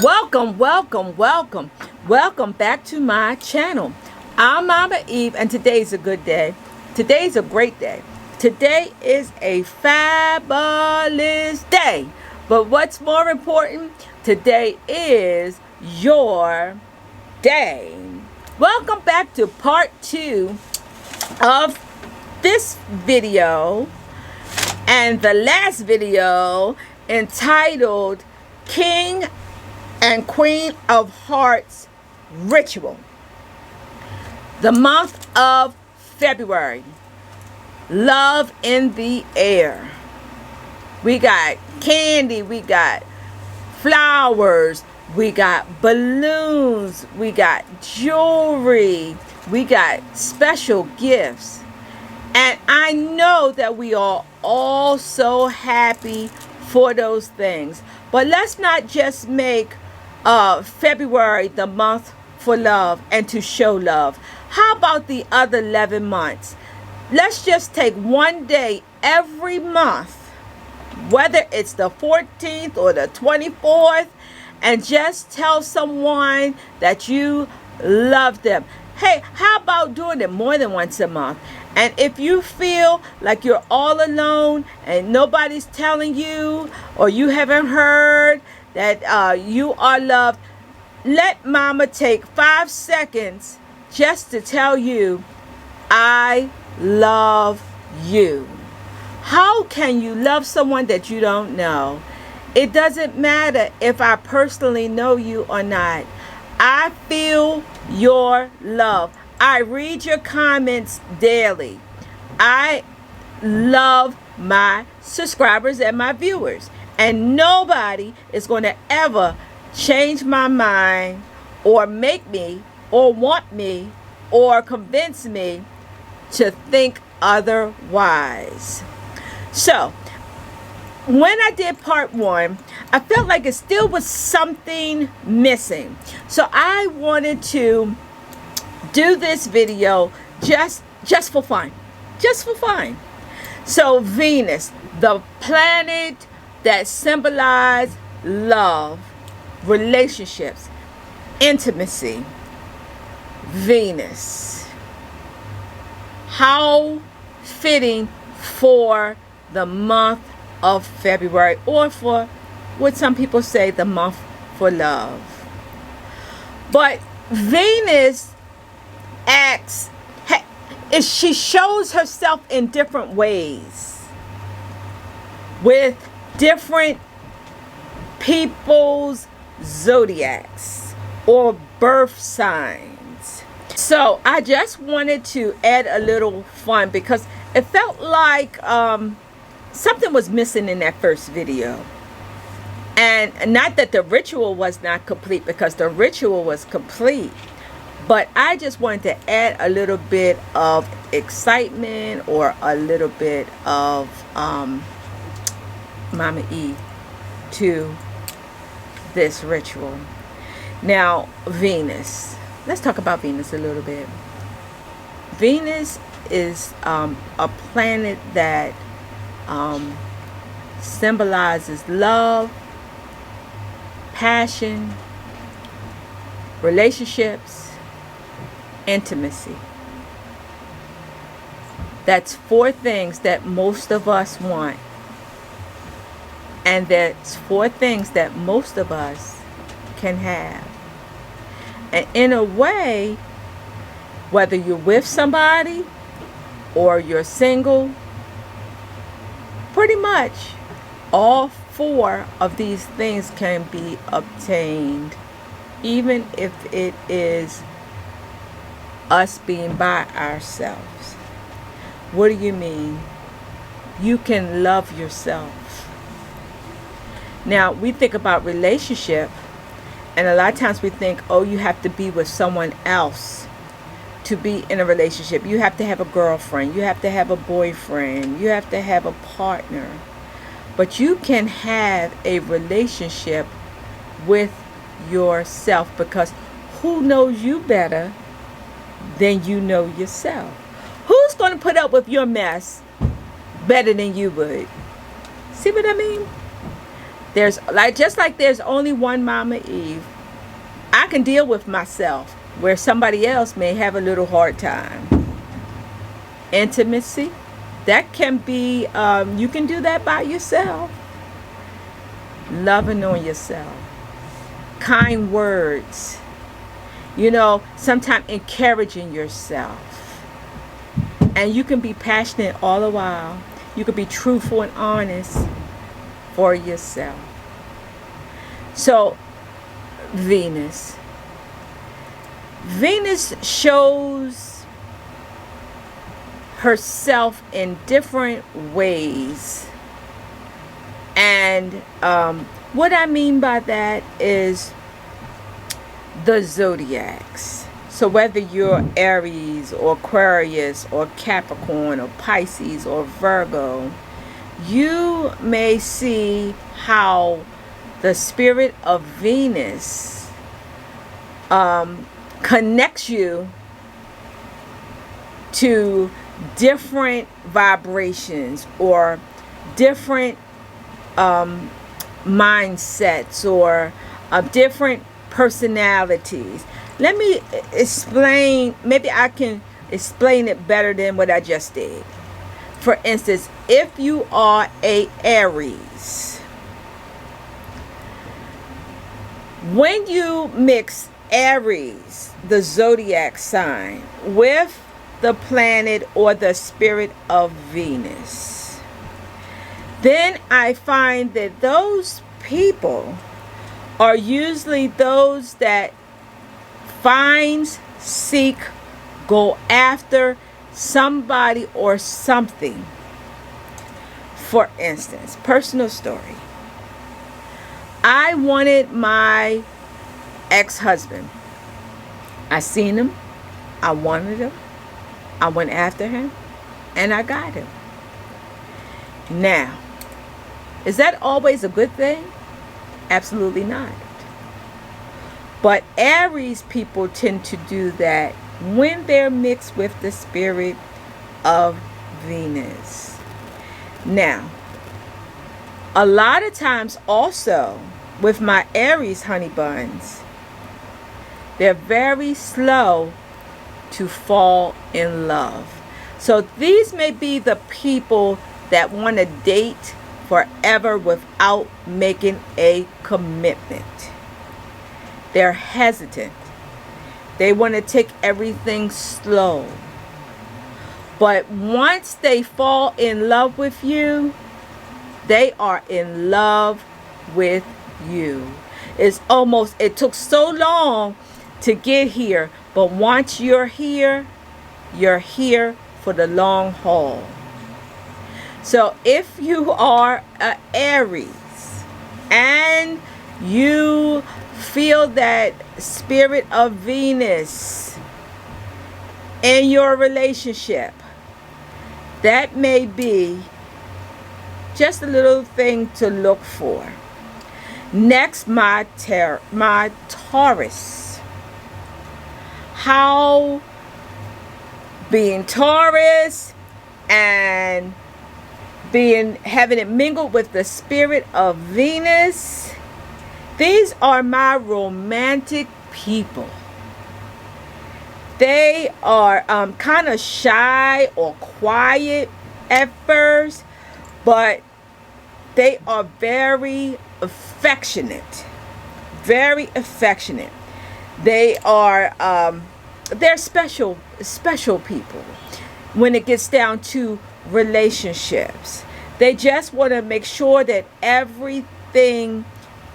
Welcome, welcome, welcome. Welcome back to my channel. I'm Mama Eve, and today's a good day. Today's a great day. Today is a fabulous day. But what's more important, today is your day. Welcome back to part 2 of this video and the last video entitled King and Queen of Hearts Ritual. The month of February. Love in the air. We got candy, we got flowers, we got balloons, we got jewelry, we got special gifts. And I know that we are all so happy for those things. But let's not just make February the month for love and to show love. How about the other 11 months? Let's just take one day every month, whether it's the 14th or the 24th, and just tell someone that you love them. Hey, how about doing it more than once a month? And if you feel like you're all alone and nobody's telling you, or you haven't heard that you are loved, let Mama take 5 seconds just to tell you, I love you. How can you love someone that you don't know? It doesn't matter if I personally know you or not. I feel your love. I read your comments daily. I love my subscribers and my viewers. And nobody is going to ever change my mind or make me or want me or convince me to think otherwise. So, when I did part 1, I felt like it still was something missing. So I wanted to do this video just for fun. Just for fun. So Venus, the planet that symbolizes love, relationships, intimacy. Venus. How fitting for the month of February, or for what some people say, the month for love. But Venus acts, she shows herself in different ways with different people's zodiacs or birth signs. So I just wanted to add a little fun because it felt like something was missing in that first video. And not that the ritual was not complete, because the ritual was complete. But I just wanted to add a little bit of excitement or a little bit of Mama E to this ritual. Now, Venus. Let's talk about Venus a little bit. Venus is a planet that symbolizes love, passion, relationships, intimacy. That's 4 things that most of us want. And that's 4 things that most of us can have. And in a way, whether you're with somebody or you're single, pretty much all 4 of these things can be obtained, even if it is us being by ourselves. What do you mean? You can love yourself. Now, we think about relationship, and a lot of times we think, oh, you have to be with someone else to be in a relationship. You have to have a girlfriend. You have to have a boyfriend. You have to have a partner. But you can have a relationship with yourself, because who knows you better than you know yourself? Who's going to put up with your mess better than you would? See what I mean? There's like, just like there's only one Mama Eve, I can deal with myself where somebody else may have a little hard time. Intimacy, that can be, you can do that by yourself. Loving on yourself. Kind words. You know, sometimes encouraging yourself. And you can be passionate all the while. You can be truthful and honest for yourself. So, Venus. Venus shows herself in different ways. And what I mean by that is the zodiacs. So whether you're Aries or Aquarius or Capricorn or Pisces or Virgo, you may see how the spirit of Venus connects you to different vibrations or different mindsets or different personalities. Let me explain. Maybe I can explain it better than what I just did. For instance, if you are a Aries, when you mix Aries, the zodiac sign, with the planet or the spirit of Venus, then I find that those people are usually those that finds, seek, go after somebody or something. For instance, personal story. I wanted my ex-husband. I seen him. I wanted him. I went after him. And I got him. Now, is that always a good thing? Absolutely not. But Aries people tend to do that when they're mixed with the spirit of Venus. Now, a lot of times also with my Aries honey buns, they're very slow to fall in love. So these may be the people that want to date forever without making a commitment. They're hesitant. They want to take everything slow. But once they fall in love with you, they are in love with you. It took so long to get here, but once you're here for the long haul. So if you are an Aries and you feel that spirit of Venus in your relationship, that may be just a little thing to look for. Next, my Taurus. How being Taurus and having it mingled with the spirit of Venus, these are my romantic people. They are kind of shy or quiet at first, but they are very affectionate. Very affectionate. They are they're special people when it gets down to relationships. They just want to make sure that everything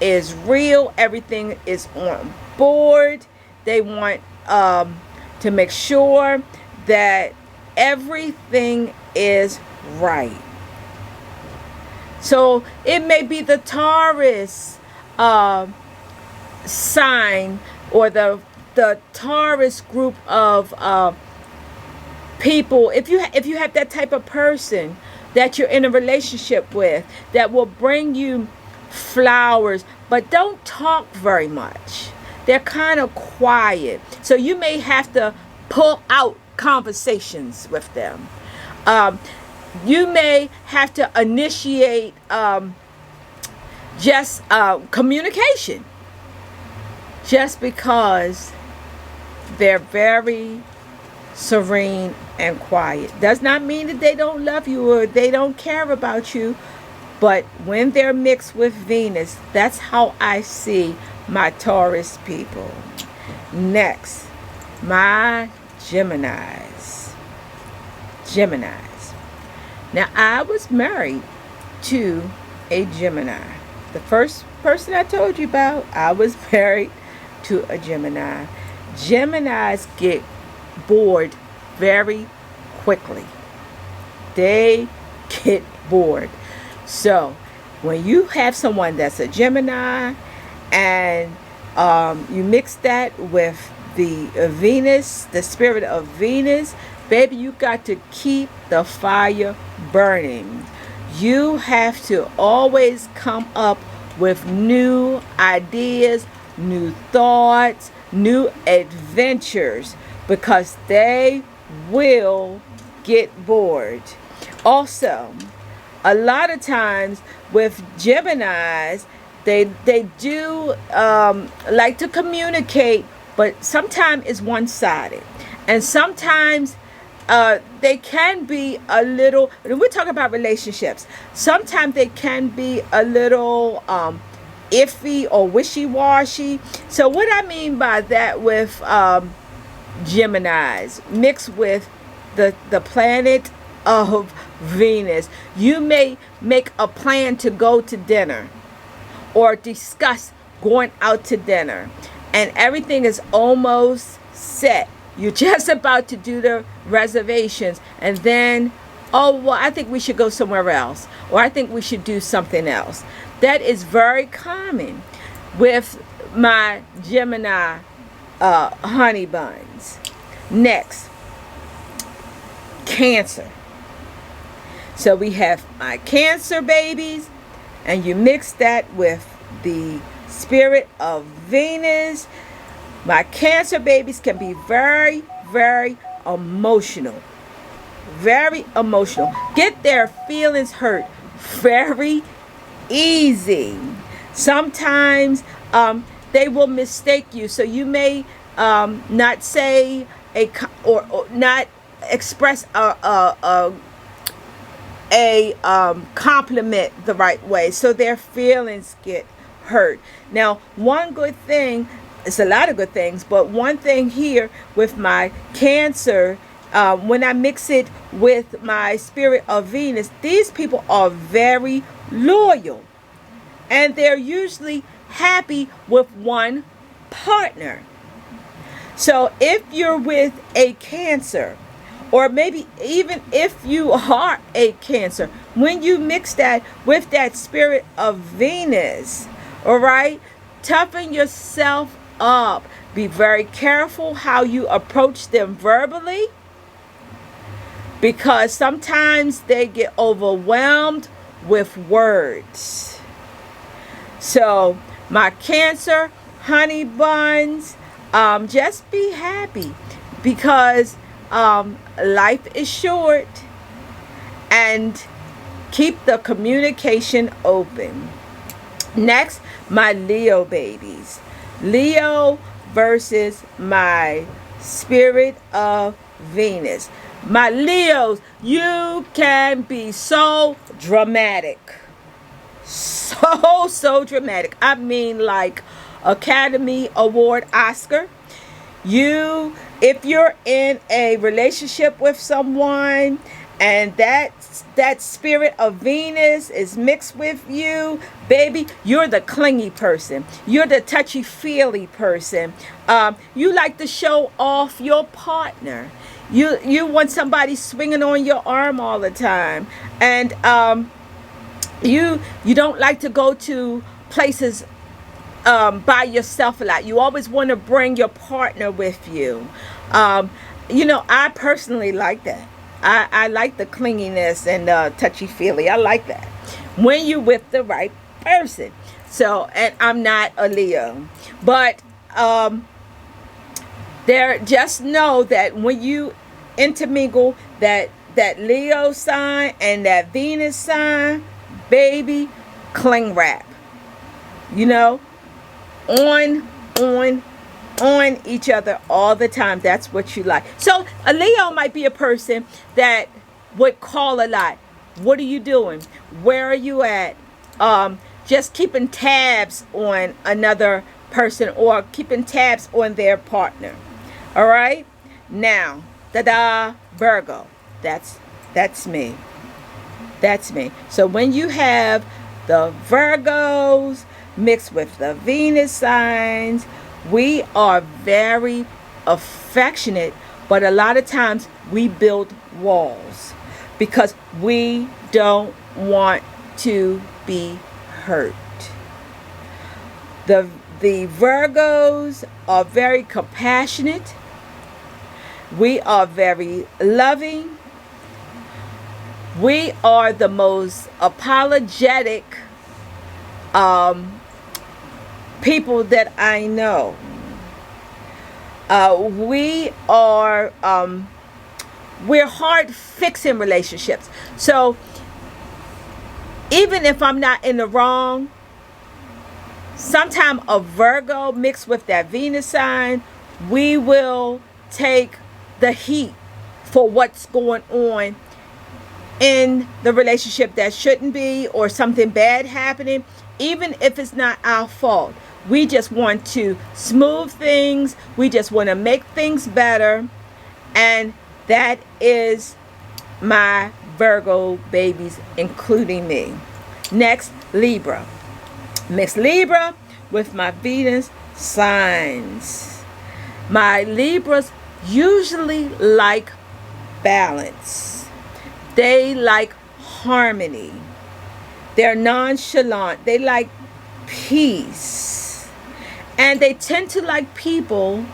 is real, everything is on board. They want to make sure that everything is right. So it may be the Taurus sign or the Taurus group of people. If you have that type of person that you're in a relationship with, that will bring you flowers, but don't talk very much. They're kind of quiet. So you may have to pull out conversations with them. You may have to initiate just communication. Just because they're very serene and quiet does not mean that they don't love you or they don't care about you. But when they're mixed with Venus, that's how I see my Taurus people. Next, my Geminis. Geminis. Now, I was married to a Gemini. The first person I told you about, I was married to a Gemini. Geminis get bored very quickly. They get bored. So when you have someone that's a Gemini and you mix that with the Venus, the spirit of Venus, baby, you got to keep the fire burning. You have to always come up with new ideas, new thoughts, new adventures, because they will get bored. Also, a lot of times with Geminis, they do like to communicate, but sometimes it's one-sided. And sometimes they can be a little, and we're talking about relationships, sometimes they can be a little iffy or wishy-washy. So what I mean by that with Geminis mixed with the planet of Venus, you may make a plan to go to dinner or discuss going out to dinner, and everything is almost set. You're just about to do the reservations, and then, oh, well, I think we should go somewhere else, or I think we should do something else. That is very common with my Gemini honey buns. Next, Cancer. So we have my Cancer babies, and you mix that with the spirit of Venus. My Cancer babies can be very, very emotional. Very emotional. Get their feelings hurt very easy. Sometimes they will mistake you. So you may not say or not express a compliment the right way. So their feelings get hurt. Now, one good thing, it's a lot of good things, but one thing here with my Cancer, when I mix it with my spirit of Venus, these people are very loyal, and they're usually happy with one partner. So if you're with a Cancer, or maybe even if you are a Cancer, when you mix that with that spirit of Venus, all right, toughen yourself up. Be very careful how you approach them verbally, because sometimes they get overwhelmed with words. So my Cancer honey buns, just be happy, because life is short, and keep the communication open. Next, my Leo babies. Leo versus my spirit of Venus. My Leos, you can be so dramatic. So dramatic. I mean, like Academy Award Oscar. If you're in a relationship with someone and that spirit of Venus is mixed with you, baby, you're the clingy person. You're the touchy-feely person. You like to show off your partner. You want somebody swinging on your arm all the time. And you don't like to go to places by yourself a lot. You always want to bring your partner with you. I personally like that. I like the clinginess and touchy-feely. I like that when you're with the right person. So, and I'm not a Leo, but just know that when you intermingle that Leo sign and that Venus sign, baby, cling wrap. you know, on, on, on each other all the time. That's what you like. So a Leo might be a person that would call a lot. What are you doing? Where are you at? Just keeping tabs on another person or keeping tabs on their partner. All right. Now, ta-da, Virgo. That's me. That's me. So when you have the Virgos mixed with the Venus signs, we are very affectionate, but a lot of times we build walls because we don't want to be hurt. The Virgos are very compassionate. We are very loving. We are the most apologetic people that I know. We're hard fixing relationships. So even if I'm not in the wrong, sometime a Virgo mixed with that Venus sign, we will take the heat for what's going on in the relationship that shouldn't be, or something bad happening, even if it's not our fault. We just want to smooth things. We just want to make things better. And that is my Virgo babies, including me. Next, Libra. Mix Libra with my Venus signs. My Libras usually like balance. They like harmony. They're nonchalant. They like peace. And they tend to like people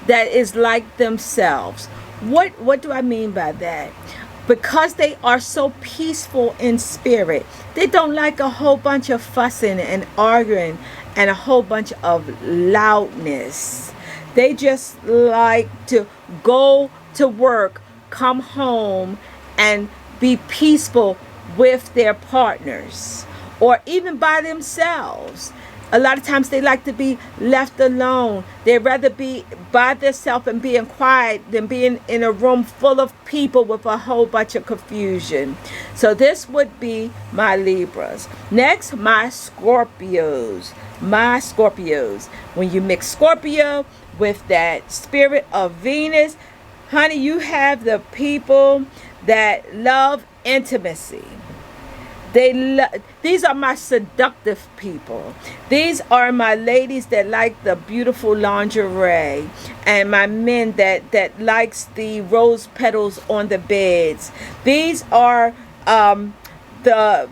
that is like themselves. What do I mean by that? Because they are so peaceful in spirit, they don't like a whole bunch of fussing and arguing and a whole bunch of loudness. They just like to go to work, come home, and be peaceful with their partners or even by themselves. A lot of times they like to be left alone. They'd rather be by themselves and being quiet than being in a room full of people with a whole bunch of confusion. So this would be my Libras. Next, my Scorpios. My Scorpios. When you mix Scorpio with that spirit of Venus, honey, you have the people that love intimacy. These are my seductive people. These are my ladies that like the beautiful lingerie, and my men that likes the rose petals on the beds. These are the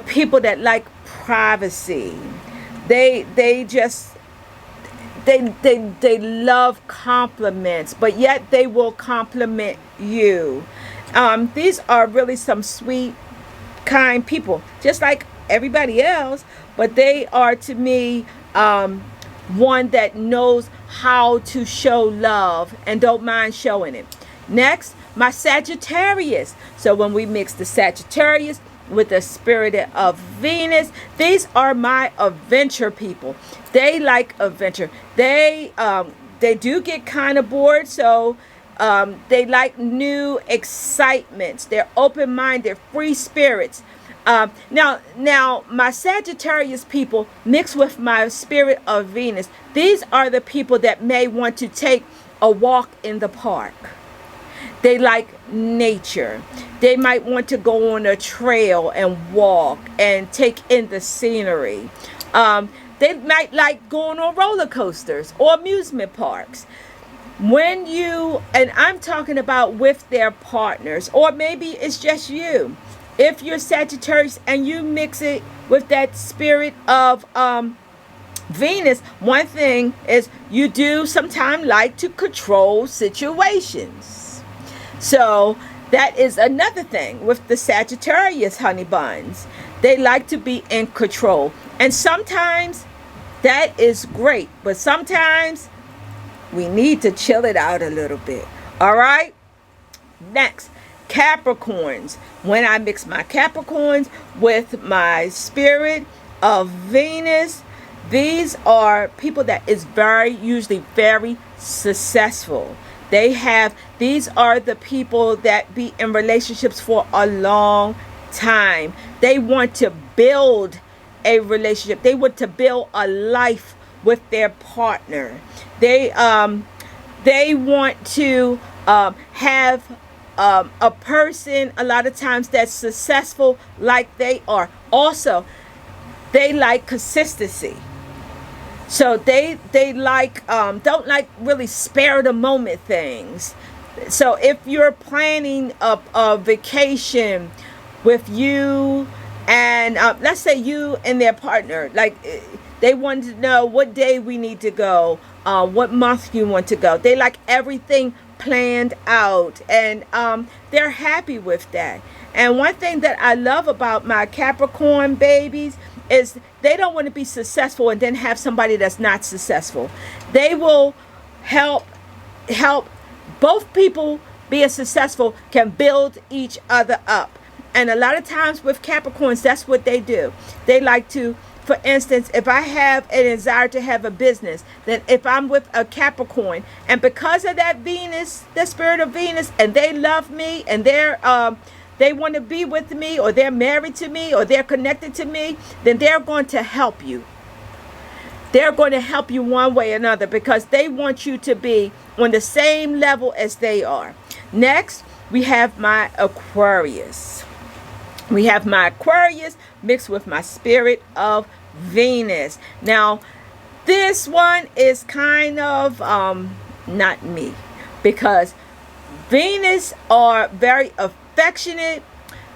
people that like privacy. They love compliments, but yet they will compliment you. These are really some sweet, kind people, just like everybody else, but they are, to me, one that knows how to show love and don't mind showing it. Next, my Sagittarius. So when we mix the Sagittarius with the spirit of Venus, these are my adventure people. They like adventure. They do get kind of bored, so they like new excitements. They're open-minded, free spirits. Now, my Sagittarius people mixed with my spirit of Venus, these are the people that may want to take a walk in the park. They like nature. They might want to go on a trail and walk and take in the scenery. They might like going on roller coasters or amusement parks. When you, and I'm talking about with their partners, or maybe it's just you. If you're Sagittarius and you mix it with that spirit of Venus, one thing is you do sometimes like to control situations. So that is another thing with the Sagittarius honey buns. They like to be in control. And sometimes that is great, but sometimes we need to chill it out a little bit. All right? Next, Capricorns. When I mix my Capricorns with my spirit of Venus, these are people that is usually very successful. These are the people that be in relationships for a long time. They want to build a relationship. They want to build a life with their partner. They want to have a person a lot of times that's successful like they are. Also, they like consistency. So they like don't like really spare the moment things. So if you're planning a vacation with you and let's say you and their partner, like they want to know what day we need to go, what month you want to go. They like everything planned out, and they're happy with that. And one thing that I love about my Capricorn babies is they don't want to be successful and then have somebody that's not successful. They will help both people being successful can build each other up. And a lot of times with Capricorns, that's what they do. They like to, for instance, if I have a desire to have a business, then if I'm with a Capricorn, and because of that Venus, the spirit of Venus, and they love me, and they want to be with me, or they're married to me, or they're connected to me, then they're going to help you. They're going to help you one way or another because they want you to be on the same level as they are. Next, we have my Aquarius. We have my Aquarius mixed with my spirit of Venus. Now, this one is kind of not me, because Venus are very affectionate.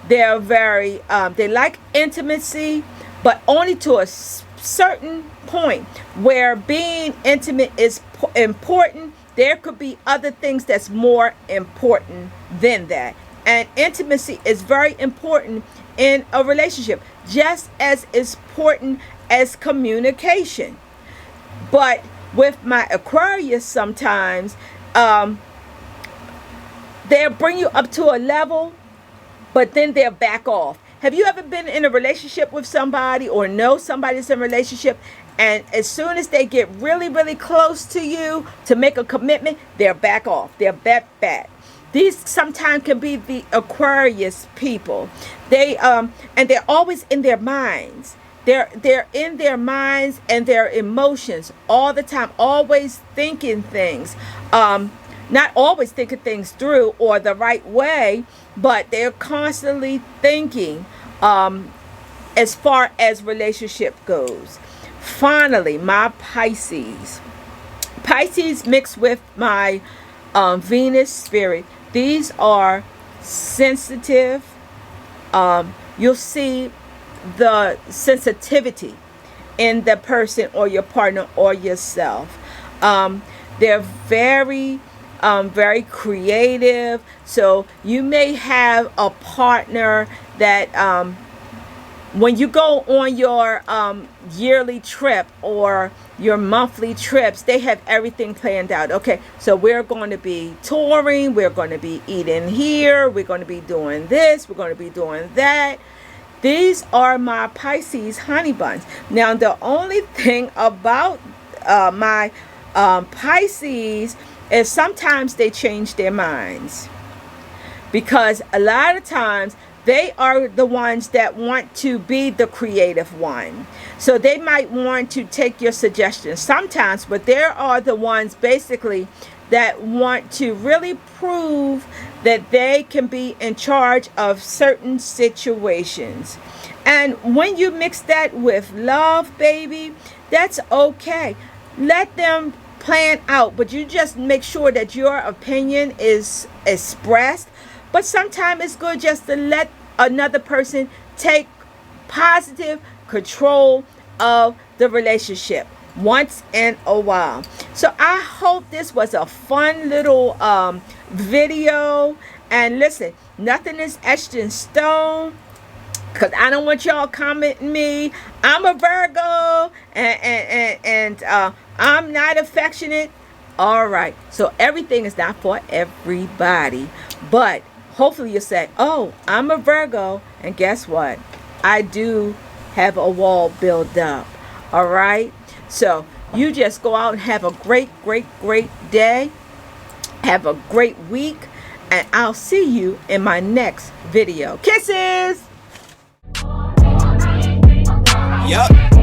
They're very they like intimacy, but only to a certain point. Where being intimate is important, there could be other things that's more important than that. And intimacy is very important in a relationship, just as important as communication. But with my Aquarius, sometimes they'll bring you up to a level, but then they'll back off. Have you ever been in a relationship with somebody or know somebody that's in a relationship, and as soon as they get really, really close to you to make a commitment, they'll back off. They'll back. These sometimes can be the Aquarius people. They and they're always in their minds. They're in their minds and their emotions all the time, always thinking things. Not always thinking things through or the right way, but they're constantly thinking as far as relationship goes. Finally, my Pisces. Pisces mixed with my Venus spirit. These are sensitive. You'll see the sensitivity in the person or your partner or yourself. They're very creative. So you may have a partner that when you go on your yearly trip or your monthly trips, they have everything planned out. Okay, so we're going to be touring, we're going to be eating here, we're going to be doing this, we're going to be doing that. These are my Pisces honey buns. Now, the only thing about my Pisces is sometimes they change their minds, because a lot of times they are the ones that want to be the creative one. So they might want to take your suggestions sometimes, but there are the ones basically that want to really prove that they can be in charge of certain situations. And when you mix that with love, baby, that's okay. Let them plan out, but you just make sure that your opinion is expressed. But sometimes it's good just to let another person take positive control of the relationship once in a while. So I hope this was a fun little video. And listen, nothing is etched in stone, because I don't want y'all commenting me. I'm a Virgo and I'm not affectionate. All right, so everything is not for everybody, but hopefully you say, oh, I'm a Virgo, and guess what? I do have a wall built up. All right. So you just go out and have a great day. Have a great week. And I'll see you in my next video. Kisses. Yup.